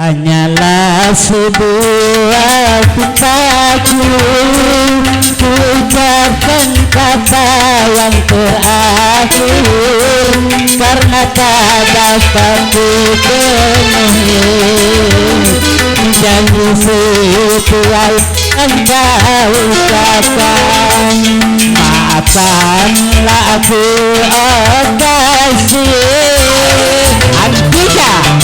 hanyalah sebuah pintaku, ucapkan kata yang terakhir karena tak dapat dipenuhi janji setia yang kau ucapkan. Maafkanlah aku, oh kasih Andika.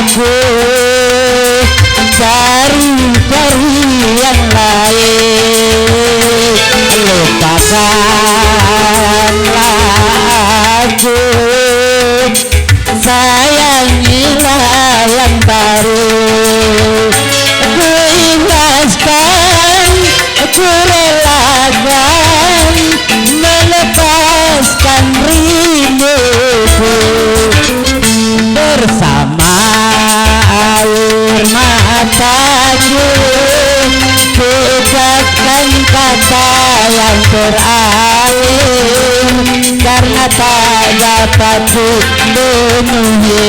Aku cari-cari yang lain, lupakanlah aku, sayangilah yang baru. Ku ikhlaskan, ku relakan melepaskan rinduku bersama air mataku, ku ucapkan kata yang terakhir karena tak dapat dipenuhi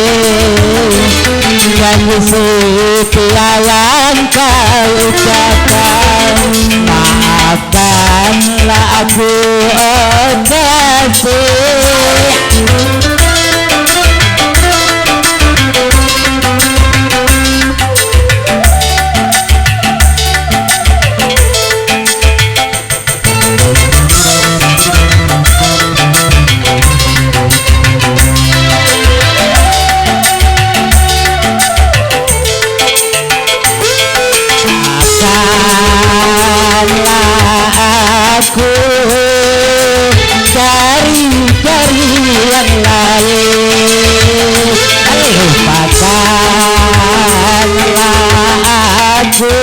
janji setia yang kau ucapkan. Maafkanlah aku, oh kasih. Aku cari-cari yang lain, lupakanlah aku,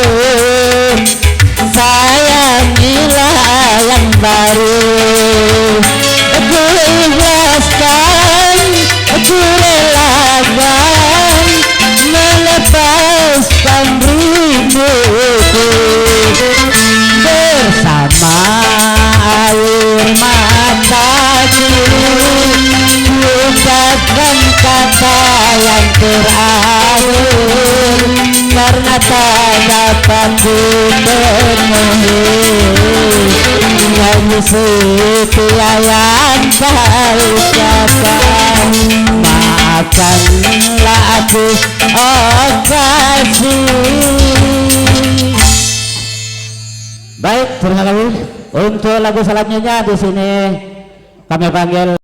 sayangilah yang baru. Ku ikhlaskan, ku relakan melepaskan rinduku bersama air mataku, ucapkan kata yang terakhir karena tak dapat dipenuhi janji setia yang kau ucapkan. Maafkanlah aku, oh kasih. Baik, terima kasih. Untuk lagu selanjutnya di sini kami panggil